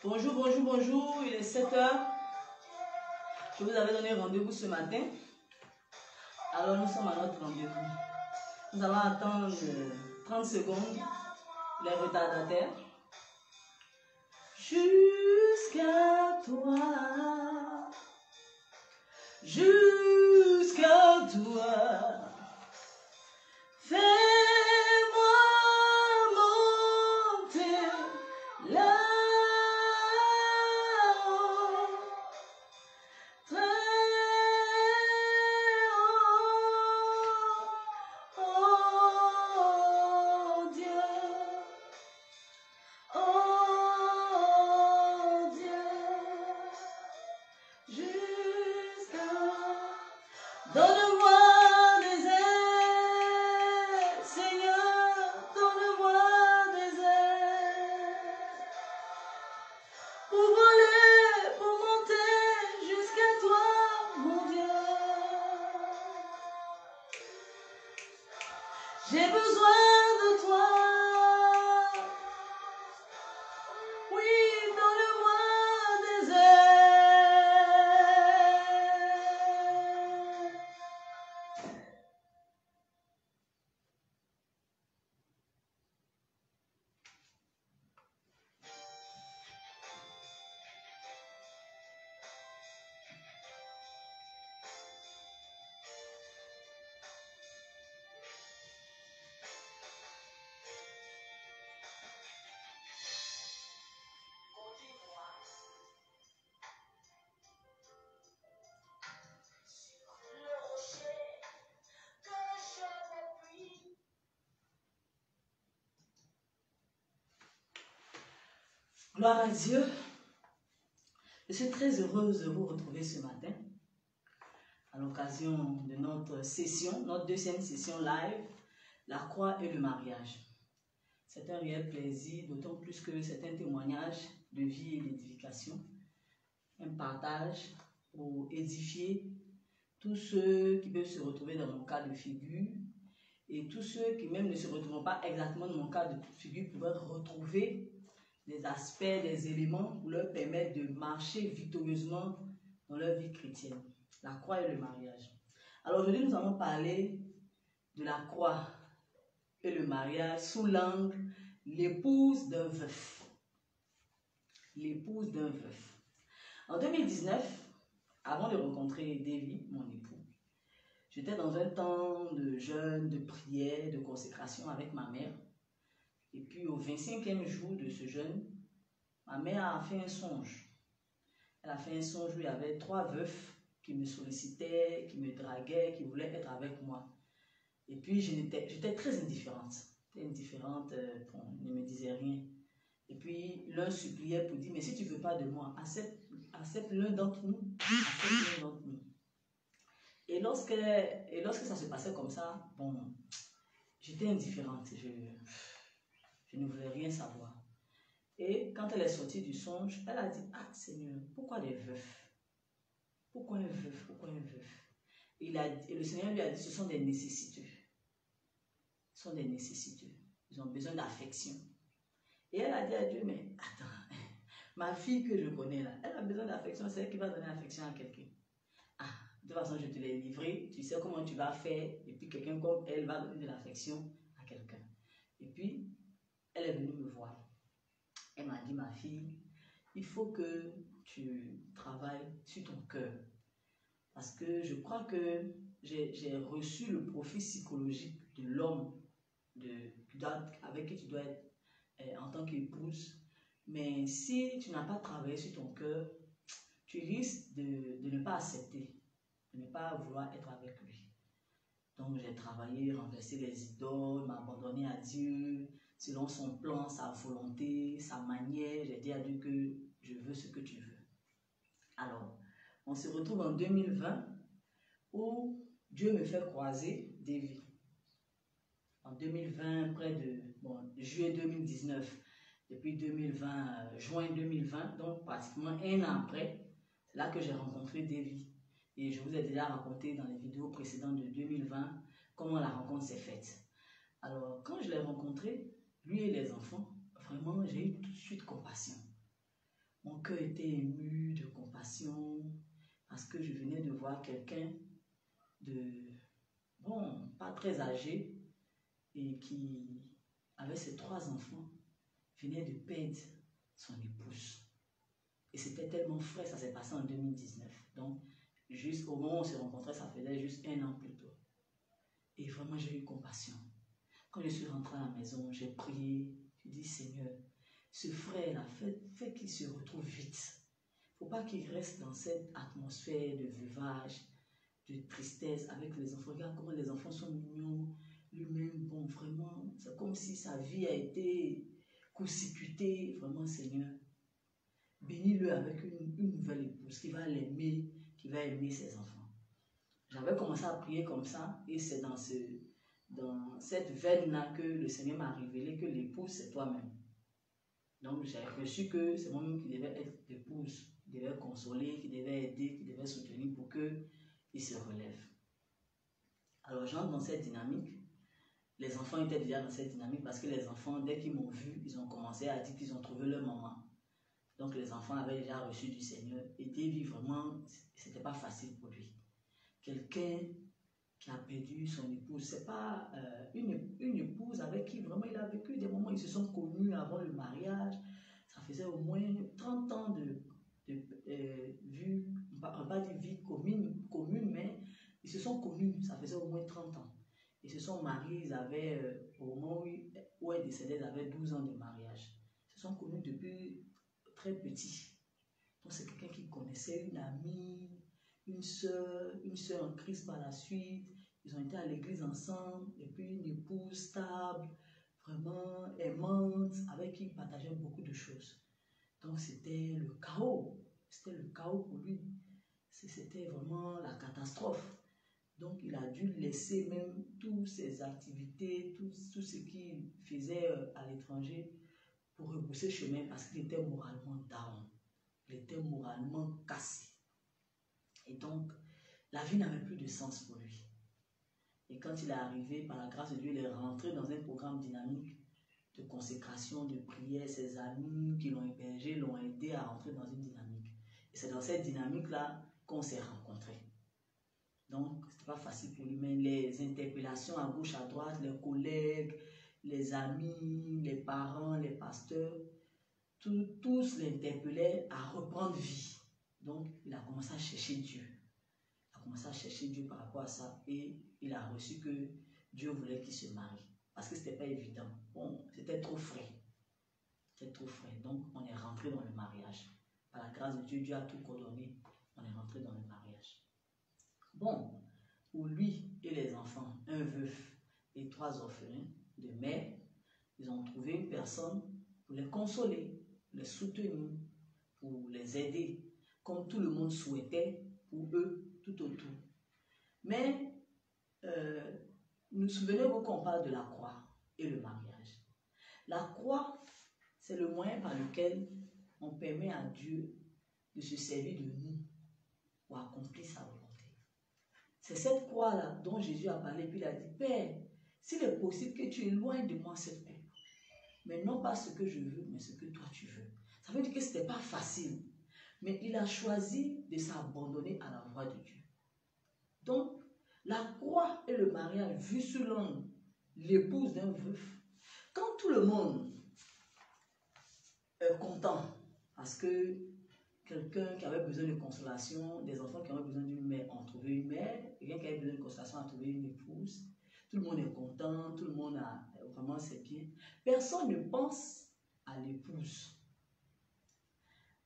Bonjour, bonjour, bonjour, il est 7 heures. Je vous avais donné rendez-vous ce matin. Alors nous sommes à notre rendez-vous. Nous allons attendre 30 secondes, les retardataires. Jusqu'à toi, jusqu'à toi, fais-moi monter là-haut, très haut, oh Dieu, oh Dieu, jusqu'à... Donne-moi des ailes, Seigneur, donne-moi des ailes, pour voler, pour monter jusqu'à toi, mon Dieu. J'ai besoin de toi. Oui, donne-moi des ailes. Gloire à Dieu. Je suis très heureuse de vous retrouver ce matin à l'occasion de notre session, notre deuxième session live, la croix et le mariage. C'est un réel plaisir, d'autant plus que c'est un témoignage de vie et d'édification, un partage pour édifier tous ceux qui peuvent se retrouver dans mon cas de figure et tous ceux qui même ne se retrouvent pas exactement dans mon cas de figure pourraient retrouver des aspects, des éléments pour leur permettre de marcher victorieusement dans leur vie chrétienne. La croix et le mariage. Alors aujourd'hui, nous allons parler de la croix et le mariage sous l'angle l'épouse d'un veuf. L'épouse d'un veuf. En 2019, avant de rencontrer David, mon époux, j'étais dans un temps de jeûne, de prière, de consécration avec ma mère. Et puis au 25e jour de ce jeûne, ma mère a fait un songe. Elle a fait un songe où il y avait 3 veufs qui me sollicitaient, qui me draguaient, qui voulaient être avec moi. Et puis j'étais très indifférente. J'étais indifférente, ne me disait rien. Et puis l'un suppliait pour dire, mais si tu ne veux pas de moi, accepte l'un d'entre nous. Accepte l'un d'entre nous. Et lorsque ça se passait comme ça, bon, j'étais indifférente. Je ne voulais rien savoir. Et quand elle est sortie du songe, elle a dit, ah Seigneur, pourquoi des veufs? Pourquoi un veuf? Pourquoi un veuf? Et le Seigneur lui a dit, ce sont des nécessiteux. Ce sont des nécessiteux. Ils ont besoin d'affection. Et elle a dit à Dieu, mais attends, ma fille que je connais là, elle a besoin d'affection, c'est elle qui va donner l'affection à quelqu'un. Ah, de toute façon, je te l'ai livré, tu sais comment tu vas faire, et puis quelqu'un comme elle va donner de l'affection à quelqu'un. Et puis, elle est venue me voir. Elle m'a dit, ma fille, il faut que tu travailles sur ton cœur. Parce que je crois que j'ai reçu le profil psychologique de l'homme avec qui tu dois être en tant qu'épouse. Mais si tu n'as pas travaillé sur ton cœur, tu risques de ne pas accepter, de ne pas vouloir être avec lui. Donc j'ai travaillé, renversé les idoles, m'abandonner à Dieu, selon son plan, sa volonté, sa manière. J'ai dit à Dieu que je veux ce que tu veux. Alors, on se retrouve en 2020 où Dieu me fait croiser des vies. En 2020, près de juillet 2019, depuis 2020, juin 2020, donc pratiquement un an après, c'est là que j'ai rencontré Davy. Et je vous ai déjà raconté dans les vidéos précédentes de 2020 comment la rencontre s'est faite. Alors, quand je l'ai rencontré, lui et les enfants, vraiment, j'ai eu tout de suite compassion. Mon cœur était ému de compassion parce que je venais de voir quelqu'un pas très âgé et qui, avec ses 3 enfants, venait de perdre son épouse. Et c'était tellement frais, ça s'est passé en 2019. Donc, juste au moment où on s'est rencontrés, ça faisait juste un an plus tôt. Et vraiment, j'ai eu compassion. Quand je suis rentrée à la maison, j'ai prié. J'ai dit, Seigneur, ce frère-là, fait qu'il se retrouve vite. Il ne faut pas qu'il reste dans cette atmosphère de veuvage, de tristesse avec les enfants. Regarde comment les enfants sont mignons. Lui-même, bon, vraiment, c'est comme si sa vie a été court-circuitée. Vraiment, Seigneur, bénis-le avec une nouvelle épouse qui va l'aimer, qui va aimer ses enfants. J'avais commencé à prier comme ça et c'est dans cette veine-là que le Seigneur m'a révélé que l'épouse, c'est toi-même. Donc, j'ai reçu que c'est moi-même qui devais être l'épouse, qui devait consoler, qui devait aider, qui devait soutenir pour qu'il se relève. Alors, j'entre dans cette dynamique. Les enfants étaient déjà dans cette dynamique parce que les enfants, dès qu'ils m'ont vu, ils ont commencé à dire qu'ils ont trouvé leur maman. Donc, les enfants avaient déjà reçu du Seigneur. Et Davy, vraiment, c'était pas facile pour lui. Quelqu'un qui a perdu son épouse, c'est pas une épouse avec qui vraiment il a vécu des moments, ils se sont connus avant le mariage. Ça faisait au moins 30 ans de vie, on va pas dire vie commune, mais ils se sont connus, ça faisait au moins 30 ans. Ils se sont mariés, ils avaient, au moment où elle décédait, ils avaient 12 ans de mariage. Ils se sont connus depuis très petits. Donc c'est quelqu'un qui connaissait une amie, une sœur en Christ par la suite. Ils ont été à l'église ensemble, et puis une épouse stable, vraiment aimante, avec qui ils partageaient beaucoup de choses. Donc c'était le chaos. C'était le chaos pour lui. C'était vraiment la catastrophe. Donc il a dû laisser même toutes ses activités, tout ce qu'il faisait à l'étranger pour rebrousser chemin parce qu'il était moralement down. Il était moralement cassé. Et donc, la vie n'avait plus de sens pour lui. Et quand il est arrivé, par la grâce de Dieu, il est rentré dans un programme dynamique de consécration, de prière. Ses amis qui l'ont hébergé l'ont aidé à rentrer dans une dynamique. Et c'est dans cette dynamique-là qu'on s'est rencontrés. Donc, ce n'était pas facile pour lui, mais les interpellations à gauche, à droite, les collègues, les amis, les parents, les pasteurs, tous l'interpellaient à reprendre vie. Donc, il a commencé à chercher Dieu. Il a commencé à chercher Dieu par rapport à ça et il a reçu que Dieu voulait qu'il se marie. Parce que ce n'était pas évident. Bon, c'était trop frais. C'était trop frais. Donc, on est rentré dans le mariage. Par la grâce de Dieu, Dieu a tout coordonné. On est rentré dans le mariage. Bon, pour lui et les enfants, un veuf et 3 orphelins de mère, ils ont trouvé une personne pour les consoler, les soutenir, pour les aider, comme tout le monde souhaitait pour eux tout autour. Mais, nous souvenez-vous qu'on parle de la croix et le mariage. La croix, c'est le moyen par lequel on permet à Dieu de se servir de nous pour accomplir sa volonté. C'est cette croix-là dont Jésus a parlé, puis il a dit, Père, s'il est possible que tu éloignes de moi cette coupe, mais non pas ce que je veux, mais ce que toi tu veux. Ça veut dire que ce n'était pas facile, mais il a choisi de s'abandonner à la voix de Dieu. Donc, la croix et le mariage, vu sous l'angle, l'épouse d'un veuf, quand tout le monde est content, parce que quelqu'un qui avait besoin de consolation, des enfants qui avaient besoin d'une mère ont trouvé une mère, quelqu'un qui avait besoin de consolation a trouvé une épouse, tout le monde est content, tout le monde a vraiment c'est bien. Personne ne pense à l'épouse.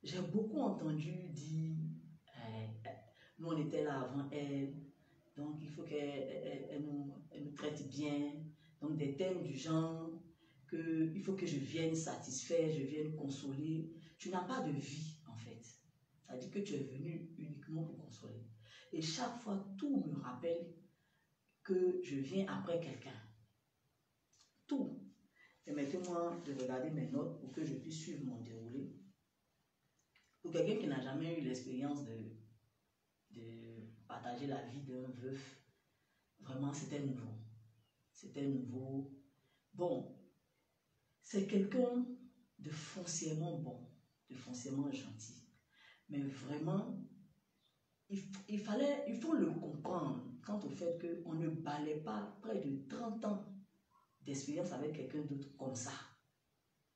j'ai beaucoup entendu dire, nous on était là avant elle, donc il faut qu'elle nous traite bien. Donc des thèmes du genre, il faut que je vienne satisfaire, je vienne consoler. Tu n'as pas de vie en fait. Ça dit que tu es venu uniquement pour consoler. Et chaque fois, tout me rappelle que je viens après quelqu'un. Tout. Permettez-moi de regarder mes notes pour que je puisse suivre mon déroulé. Pour quelqu'un qui n'a jamais eu l'expérience de partager la vie d'un veuf, vraiment c'était nouveau. C'était nouveau. Bon, c'est quelqu'un de foncièrement bon, de foncièrement gentil. Mais vraiment, il faut le comprendre quant au fait qu'on ne balaie pas près de 30 ans d'expérience avec quelqu'un d'autre comme ça.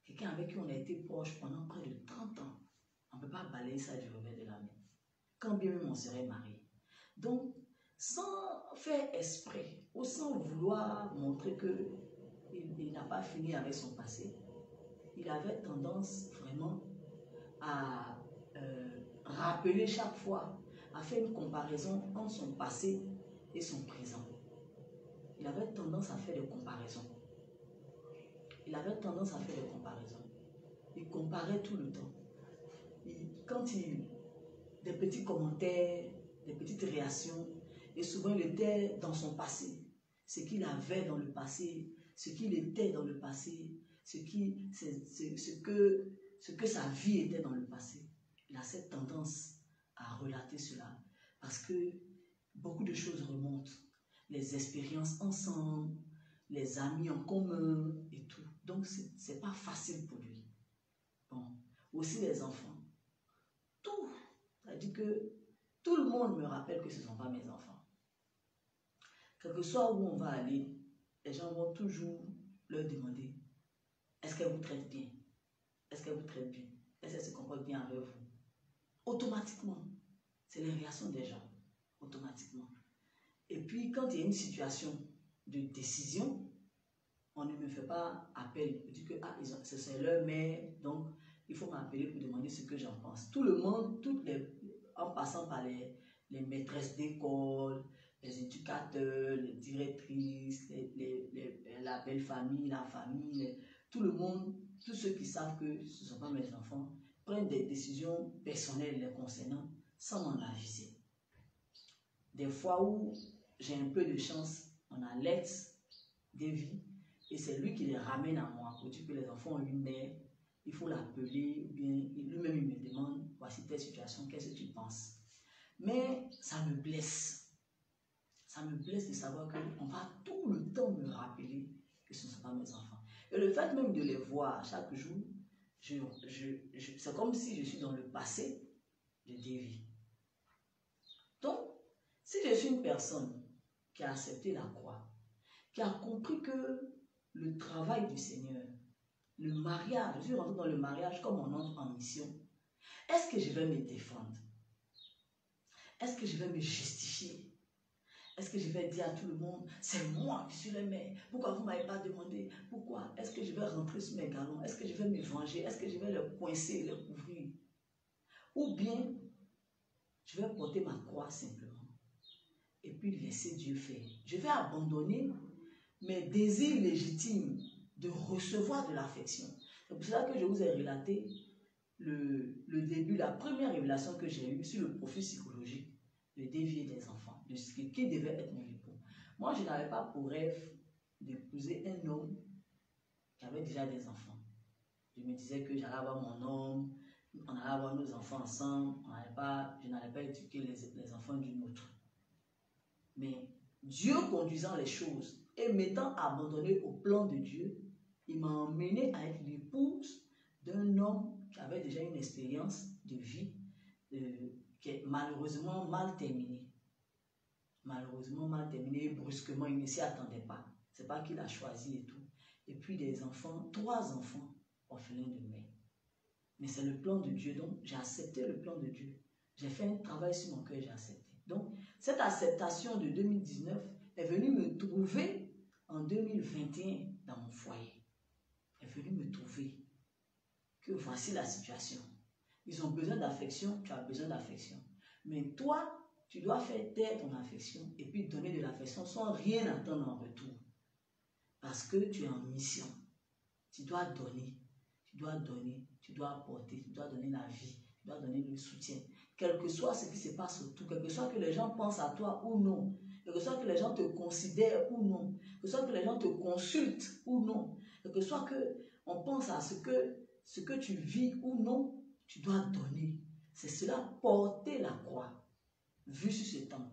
Quelqu'un avec qui on a été proche pendant près de 30 ans. On ne peut pas balayer ça du revers de la main. Quand bien même on serait marié. Donc, sans faire exprès ou sans vouloir montrer qu'il n'a pas fini avec son passé, il avait tendance vraiment à rappeler chaque fois, à faire une comparaison entre son passé et son présent. Il avait tendance à faire des comparaisons. Il comparait tout le temps. Des petits commentaires, des petites réactions, et souvent il était dans son passé, ce qu'il avait dans le passé, ce qu'il était dans le passé, ce que sa vie était dans le passé. Il a cette tendance à relater cela parce que beaucoup de choses remontent, les expériences ensemble, les amis en commun et tout. Donc c'est pas facile pour lui. Bon, aussi les enfants. Tout. Ça dit que tout le monde me rappelle que ce ne sont pas mes enfants. Quel que soit où on va aller, les gens vont toujours leur demander: est-ce qu'elle vous traite bien? Est-ce qu'elle vous traite bien? Est-ce qu'elle se comporte bien avec vous? Automatiquement. C'est les réactions des gens. Automatiquement. Et puis, quand il y a une situation de décision, on ne me fait pas appel. On dit que c'est leur mère, donc il faut m'appeler pour demander ce que j'en pense. Tout le monde, en passant par les maîtresses d'école, les éducateurs, les directrices, la belle famille, la famille, tout le monde, tous ceux qui savent que ce ne sont pas mes enfants, prennent des décisions personnelles les concernant sans m'en aviser. Des fois où j'ai un peu de chance, on allait des vies et c'est lui qui les ramène à moi pour dire que les enfants ont une mère, il faut l'appeler, ou bien lui-même il me demande: voici telle situation, qu'est-ce que tu penses? Mais ça me blesse. Ça me blesse de savoir qu'on va tout le temps me rappeler que ce ne sont pas mes enfants. Et le fait même de les voir chaque jour, c'est comme si je suis dans le passé de Davy. Donc, si je suis une personne qui a accepté la croix, qui a compris que le travail du Seigneur, le mariage, je suis rentré dans le mariage comme on entre en mission, est-ce que je vais me défendre? Est-ce que je vais me justifier? Est-ce que je vais dire à tout le monde: c'est moi qui suis le maire, pourquoi vous ne m'avez pas demandé? Pourquoi? Est-ce que je vais rentrer sur mes galons? Est-ce que je vais me venger? Est-ce que je vais les coincer, les couvrir? Ou bien, je vais porter ma croix simplement et puis laisser Dieu faire. Je vais abandonner mes désirs légitimes de recevoir de l'affection. C'est pour cela que je vous ai relaté le début, la première révélation que j'ai eue sur le profil psychologique de dévier des enfants, de ce qui devait être mon époux. Moi, je n'avais pas pour rêve d'épouser un homme qui avait déjà des enfants. Je me disais que j'allais avoir mon homme, on allait avoir nos enfants ensemble, je n'allais pas éduquer les enfants d'une autre. Mais Dieu conduisant les choses et m'étant abandonné au plan de Dieu, il m'a emmené à être l'épouse d'un homme qui avait déjà une expérience de vie qui est malheureusement mal terminée. Malheureusement mal terminée, brusquement, il ne s'y attendait pas. Ce n'est pas qu'il a choisi et tout. Et puis des enfants, 3 enfants orphelins de mère. Mais c'est le plan de Dieu, donc j'ai accepté le plan de Dieu. J'ai fait un travail sur mon cœur, j'ai accepté. Donc, cette acceptation de 2019 est venue me trouver en 2021 dans mon foyer. Elle est venue me trouver que voici la situation. Ils ont besoin d'affection, tu as besoin d'affection. Mais toi, tu dois faire taire ton affection et puis donner de l'affection sans rien attendre en retour. Parce que tu es en mission. Tu dois donner, tu dois donner, tu dois apporter, tu dois donner la vie, tu dois donner le soutien. Quel que soit ce qui se passe autour, quel que soit que les gens pensent à toi ou non, quel que soit que les gens te considèrent ou non, quel que soit que les gens te consultent ou non, quel que soit qu'on pense à ce que tu vis ou non, tu dois donner. C'est cela, porter la croix, vu sur ce temps.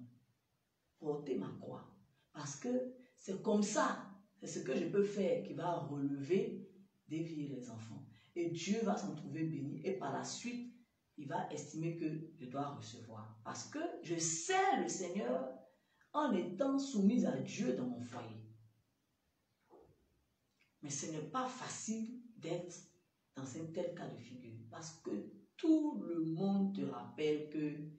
Porter ma croix. Parce que c'est comme ça, c'est ce que je peux faire qui va relever, dévier les enfants. Et Dieu va s'en trouver béni. Et par la suite, il va estimer que je dois recevoir. Parce que je sers le Seigneur en étant soumise à Dieu dans mon foyer. Mais ce n'est pas facile d'être dans un tel cas de figure. Parce que tout le monde te rappelle que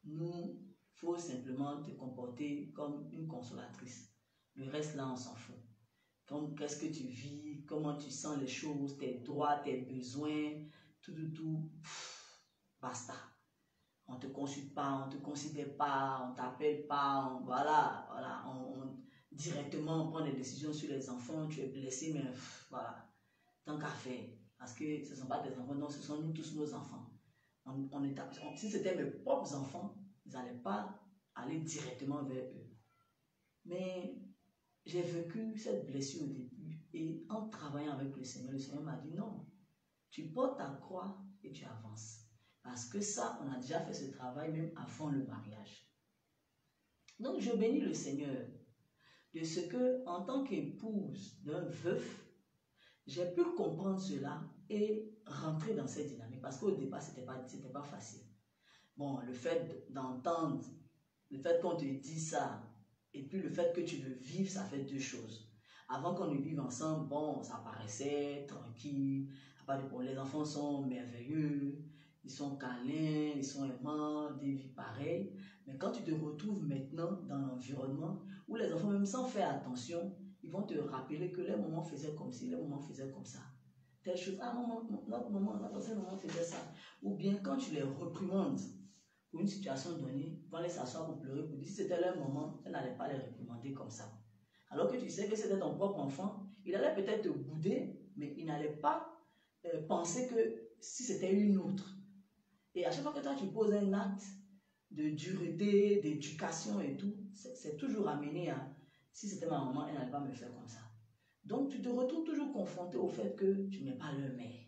nous, il faut simplement te comporter comme une consolatrice. Le reste là, on s'en fout. Qu'est-ce que tu vis, comment tu sens les choses, tes droits, tes besoins, tout, basta. On ne te consulte pas, on ne te considère pas, on ne t'appelle pas, directement on prend des décisions sur les enfants, tu es blessé, mais voilà, tant qu'à faire. Parce que ce ne sont pas tes enfants, non, ce sont nous tous nos enfants. Si c'était mes propres enfants, ils n'allaient pas aller directement vers eux. Mais j'ai vécu cette blessure au début et en travaillant avec le Seigneur m'a dit non, tu portes ta croix et tu avances. Parce que ça, on a déjà fait ce travail même avant le mariage. Donc je bénis le Seigneur de ce que, en tant qu'épouse d'un veuf, j'ai pu comprendre cela et rentrer dans cette dynamique. Parce qu'au départ, c'était pas facile. Bon, le fait d'entendre, le fait qu'on te dise ça, et puis le fait que tu le vives, ça fait deux choses. Avant qu'on ne vive ensemble, bon, ça paraissait tranquille, pas de problème. Les enfants sont merveilleux, ils sont câlins, ils sont aimants, des vies pareilles. Mais quand tu te retrouves maintenant dans l'environnement où les enfants, même sans faire attention, ils vont te rappeler que les mamans faisaient comme ci, les mamans faisaient comme ça. Telle chose, ah maman, notre ancienne maman faisait ça. Ou bien quand tu les reprimandes pour une situation donnée, ils vont aller s'asseoir pour pleurer, pour dire si c'était leur maman, elle n'allait pas les réprimander comme ça. Alors que tu sais que c'était ton propre enfant, il allait peut-être te bouder, mais il n'allait pas penser que si c'était une autre. Et à chaque fois que toi tu poses un acte de dureté, d'éducation et tout, c'est toujours amené à si c'était ma maman, elle n'allait pas me faire comme ça. Donc tu te retrouves toujours confronté au fait que tu n'es pas leur mère.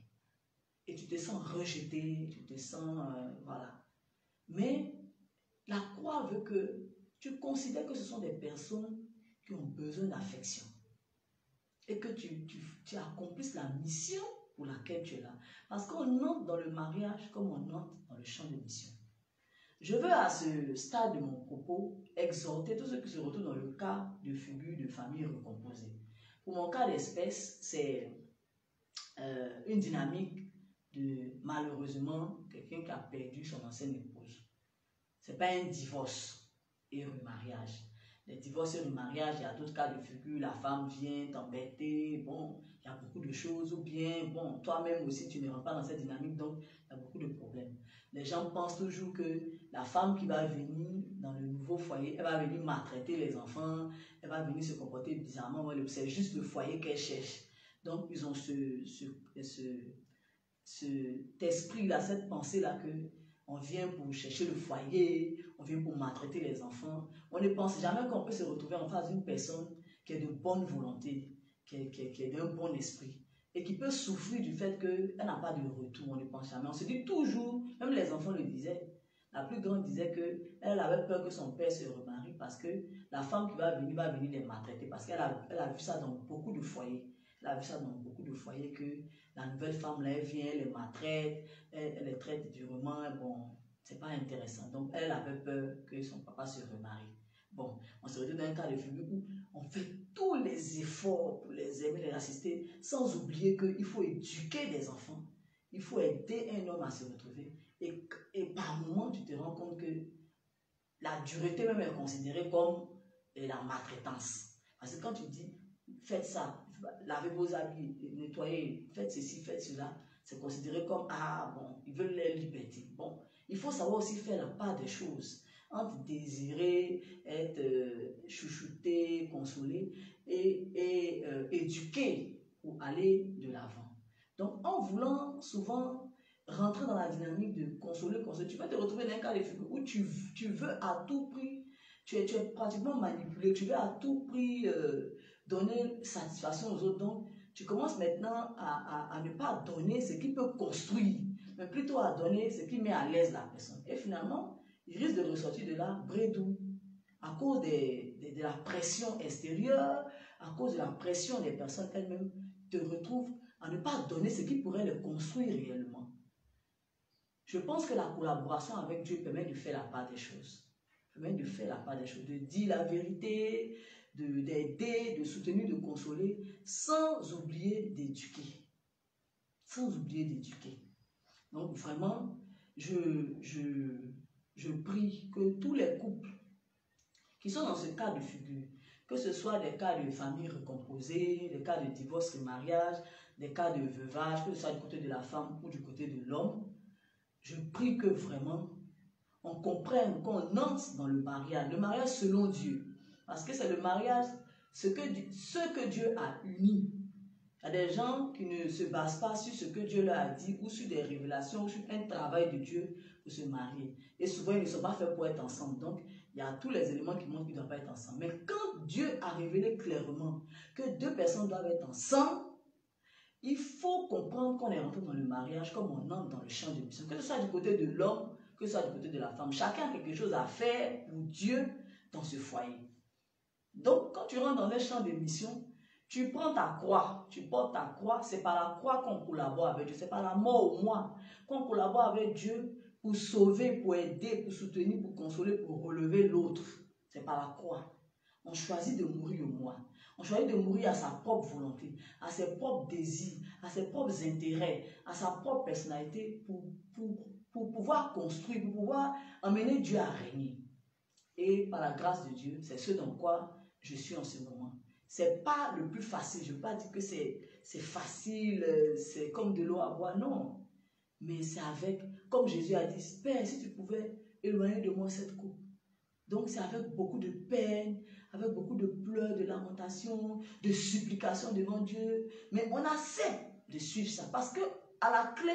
Et tu te sens rejeté, tu te sens, voilà. Mais la croix veut que tu considères que ce sont des personnes qui ont besoin d'affection. Et que tu accomplisses la mission pour laquelle tu es là. Parce qu'on entre dans le mariage comme on entre dans le champ de mission. Je veux à ce stade de mon propos exhorter tous ceux qui se retrouvent dans le cas de figure de famille recomposée. Pour mon cas d'espèce, c'est une dynamique de malheureusement quelqu'un qui a perdu son ancienne épouse. Ce n'est pas un divorce et un remariage. Les divorces et le mariage, il y a d'autres cas de figure, la femme vient t'embêter, bon, il y a beaucoup de choses, ou bien, bon, toi-même aussi, tu ne rentres pas dans cette dynamique, donc il y a beaucoup de problèmes. Les gens pensent toujours que la femme qui va venir dans le nouveau foyer, elle va venir maltraiter les enfants, elle va venir se comporter bizarrement, c'est juste le foyer qu'elle cherche. Donc, ils ont cet esprit-là, cette pensée-là que on vient pour chercher le foyer, on vient pour maltraiter les enfants. On ne pense jamais qu'on peut se retrouver en face d'une personne qui est de bonne volonté, qui est d'un bon esprit, et qui peut souffrir du fait qu'elle n'a pas de retour. On ne pense jamais. On se dit toujours, même les enfants le disaient, la plus grande disait qu'elle avait peur que son père se remarie parce que la femme qui va venir les maltraiter parce qu'elle a vu ça dans beaucoup de foyers. Elle a vu ça dans beaucoup de foyers que la nouvelle femme, là, elle vient, elle les maltraite, elle les traite durement, bon, c'est pas intéressant. Donc, elle avait peur que son papa se remarie. Bon, on se retrouve dans un cas de figure où on fait tous les efforts pour les aimer, les assister, sans oublier qu'il faut éduquer des enfants. Il faut aider un homme à se retrouver. Et par moment, tu te rends compte que la dureté même est considérée comme la maltraitance. Parce que quand tu dis, faites ça, lavez vos habits, nettoyez, faites ceci, faites cela, c'est considéré comme, ah bon, ils veulent leur liberté. Bon, il faut savoir aussi faire la part des choses entre désirer être chouchouté, consolé et éduqué pour aller de l'avant. Donc, en voulant souvent rentrer dans la dynamique de consoler, tu vas te retrouver dans un cas de figure où tu veux à tout prix, tu es pratiquement manipulé, tu veux à tout prix donner satisfaction aux autres. Donc, tu commences maintenant à ne pas donner ce qui peut construire, mais plutôt à donner ce qui met à l'aise la personne. Et finalement, il risque de ressortir de là bredou à cause de la pression extérieure, à cause de la pression des personnes elles-mêmes, te retrouvent à ne pas donner ce qui pourrait les construire réellement. Je pense que la collaboration avec Dieu permet de faire la part des choses. Permet de faire la part des choses, de dire la vérité, d'aider, de soutenir, de consoler, sans oublier d'éduquer. Sans oublier d'éduquer. Donc vraiment, je prie que tous les couples qui sont dans ce cas de figure, que ce soit des cas de famille recomposée, des cas de divorce, de mariage, des cas de veuvage, que ce soit du côté de la femme ou du côté de l'homme, je prie que vraiment on comprenne, qu'on entre dans le mariage selon Dieu. Parce que c'est le mariage, ce que Dieu a uni. Il y a des gens qui ne se basent pas sur ce que Dieu leur a dit ou sur des révélations ou sur un travail de Dieu pour se marier. Et souvent, ils ne sont pas faits pour être ensemble. Donc, il y a tous les éléments qui montrent qu'ils ne doivent pas être ensemble. Mais quand Dieu a révélé clairement que deux personnes doivent être ensemble, il faut comprendre qu'on est rentré dans le mariage comme on entre dans le champ de mission. Que ce soit du côté de l'homme, que ce soit du côté de la femme. Chacun a quelque chose à faire pour Dieu dans ce foyer. Donc, quand tu rentres dans un champ de mission, tu prends ta croix, tu portes ta croix. C'est par la croix qu'on collabore avec Dieu. C'est par la mort au moi qu'on collabore avec Dieu pour sauver, pour aider, pour soutenir, pour consoler, pour relever l'autre. C'est par la croix. On choisit de mourir au moi. On choisit de mourir à sa propre volonté, à ses propres désirs, à ses propres intérêts, à sa propre personnalité pour pouvoir construire, pour pouvoir emmener Dieu à régner. Et par la grâce de Dieu, c'est ce dans quoi je suis en ce moment. C'est pas le plus facile. Je ne veux pas dire que c'est facile, c'est comme de l'eau à boire. Non. Mais c'est avec, comme Jésus a dit, Père, si tu pouvais éloigner de moi cette coupe. Donc c'est avec beaucoup de peine, avec beaucoup de pleurs, de lamentations, de supplications devant Dieu. Mais on accepte de suivre ça parce que à la clé,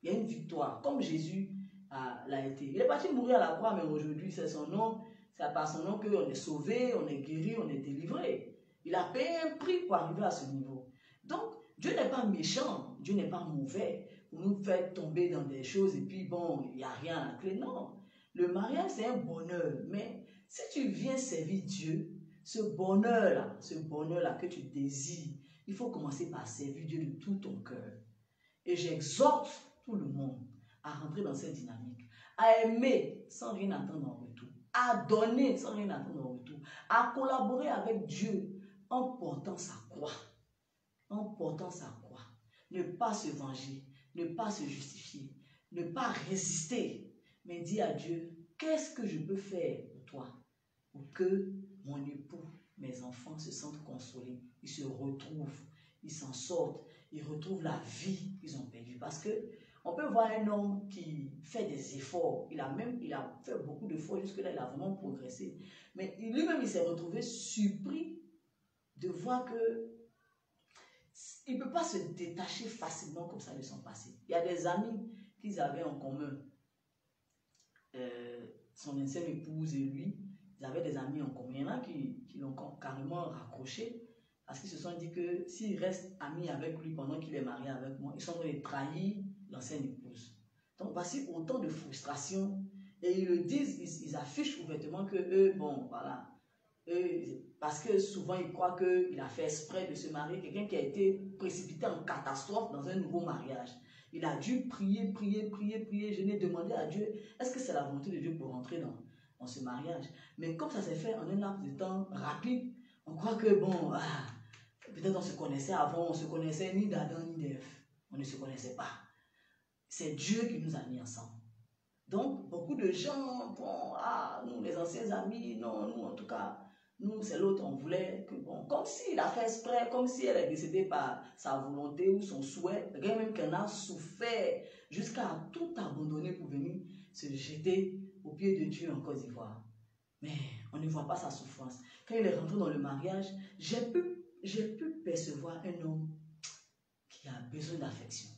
il y a une victoire, comme Jésus l'a été. Il est parti mourir à la croix, mais aujourd'hui c'est son nom. C'est par son nom qu'on est sauvé, on est guéri, on est délivré. Il a payé un prix pour arriver à ce niveau. Donc, Dieu n'est pas méchant, Dieu n'est pas mauvais pour nous faire tomber dans des choses et puis bon, il n'y a rien à la clé. Non, le mariage c'est un bonheur, mais si tu viens servir Dieu, ce bonheur-là que tu désires, il faut commencer par servir Dieu de tout ton cœur. Et j'exhorte tout le monde à rentrer dans cette dynamique, à aimer sans rien attendre en retour, à donner sans rien attendre en retour, à collaborer avec Dieu en portant sa croix. En portant sa croix. Ne pas se venger, ne pas se justifier, ne pas résister, mais dire à Dieu, qu'est-ce que je peux faire pour toi, pour que mon époux, mes enfants se sentent consolés, ils se retrouvent, ils s'en sortent, ils retrouvent la vie qu'ils ont perdue. Parce que on peut voir un homme qui fait des efforts, il a fait beaucoup d'efforts, jusque-là il a vraiment progressé, mais lui-même il s'est retrouvé surpris de voir que il ne peut pas se détacher facilement comme ça de son passé. Il y a des amis qu'ils avaient en commun. Son ancienne épouse et lui, ils avaient des amis en commun. Il y en a qui l'ont carrément raccroché parce qu'ils se sont dit que s'ils restent amis avec lui pendant qu'il est marié avec moi, ils sont en train de trahir l'ancienne épouse. Donc voici autant de frustration. Et ils le disent, ils affichent ouvertement que eux, bon, voilà. Parce que souvent ils croient qu'il a fait exprès de se marier, quelqu'un qui a été précipité en catastrophe dans un nouveau mariage. Il a dû prier, je n'ai demandé à Dieu, est-ce que c'est la volonté de Dieu pour rentrer dans ce mariage? Mais comme ça s'est fait en un laps de temps rapide, on croit que bon, peut-être on se connaissait avant, on ne se connaissait ni d'Adam ni d'Ève, on ne se connaissait pas. C'est Dieu qui nous a mis ensemble. Donc beaucoup de gens, bon, nous les anciens amis, non, nous en tout cas, Nous, c'est l'autre, on voulait que, bon, comme s'il a fait exprès, comme si elle est décédée par sa volonté ou son souhait, rien même qu'elle a souffert jusqu'à tout abandonner pour venir se jeter au pied de Dieu en Côte d'Ivoire. Mais on ne voit pas sa souffrance. Quand il est rentré dans le mariage, j'ai pu percevoir un homme qui a besoin d'affection.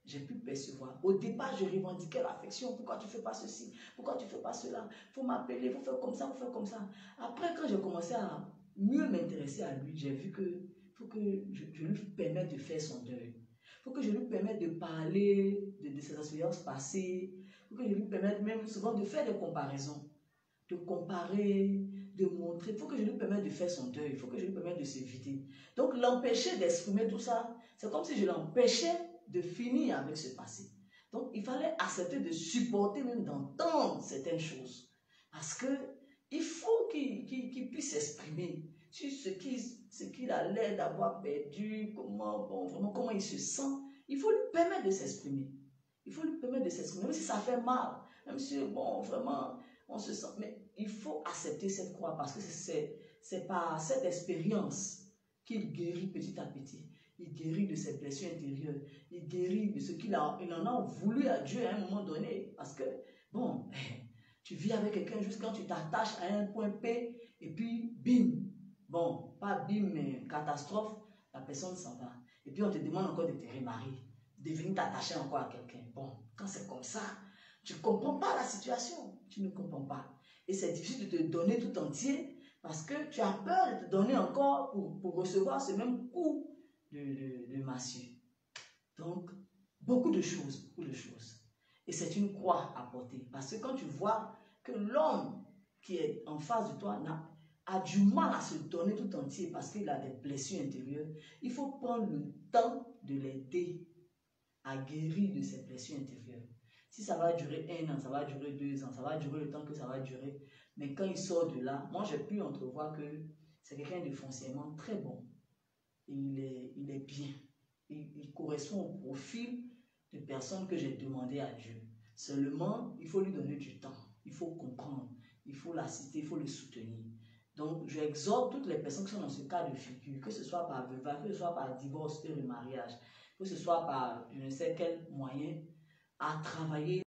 J'ai pu percevoir. Au départ, je revendiquais l'affection. Pourquoi tu ne fais pas ceci? Pourquoi tu ne fais pas cela? Il faut m'appeler, il faut faire comme ça, il faut faire comme ça. Après, quand j'ai commencé à mieux m'intéresser à lui, j'ai vu que faut que je lui permette de faire son deuil. Il faut que je lui permette de parler de ses expériences passées. Il faut que je lui permette même souvent de faire des comparaisons. De comparer, de montrer. Il faut que je lui permette de faire son deuil. Il faut que je lui permette de s'éviter. Donc, l'empêcher d'exprimer tout ça, c'est comme si je l'empêchais de finir avec ce passé. Donc, il fallait accepter de supporter, même d'entendre certaines choses. Parce que il faut qu'il puisse s'exprimer sur ce qu'il a l'air d'avoir perdu, comment il se sent. Il faut lui permettre de s'exprimer. Il faut lui permettre de s'exprimer, même si ça fait mal, même si, bon, vraiment, on se sent. Mais il faut accepter cette croix parce que c'est par cette expérience qu'il guérit petit à petit. Il guérit de ses blessures intérieures. Il guérit de ce il en a voulu à Dieu à un moment donné. Parce que, bon, tu vis avec quelqu'un juste quand tu t'attaches à un point P et puis, bim. Bon, pas bim, mais catastrophe, la personne s'en va. Et puis, on te demande encore de te remarier, de venir t'attacher encore à quelqu'un. Bon, quand c'est comme ça, tu ne comprends pas la situation. Tu ne comprends pas. Et c'est difficile de te donner tout entier parce que tu as peur de te donner encore pour recevoir ce même coup de massue. Donc, beaucoup de choses. Et c'est une croix à porter. Parce que quand tu vois que l'homme qui est en face de toi a du mal à se donner tout entier parce qu'il a des blessures intérieures, il faut prendre le temps de l'aider à guérir de ses blessures intérieures. Si ça va durer 1 an, ça va durer 2 ans, ça va durer le temps que ça va durer. Mais quand il sort de là, moi j'ai pu entrevoir que c'est quelqu'un de foncièrement très bon. Il est bien. Il correspond au profil de personne que j'ai demandé à Dieu. Seulement, il faut lui donner du temps. Il faut comprendre. Il faut l'assister, il faut le soutenir. Donc, j'exhorte toutes les personnes qui sont dans ce cas de figure, que ce soit par veuvage, que ce soit par divorce et remariage, que ce soit par je ne sais quel moyen, à travailler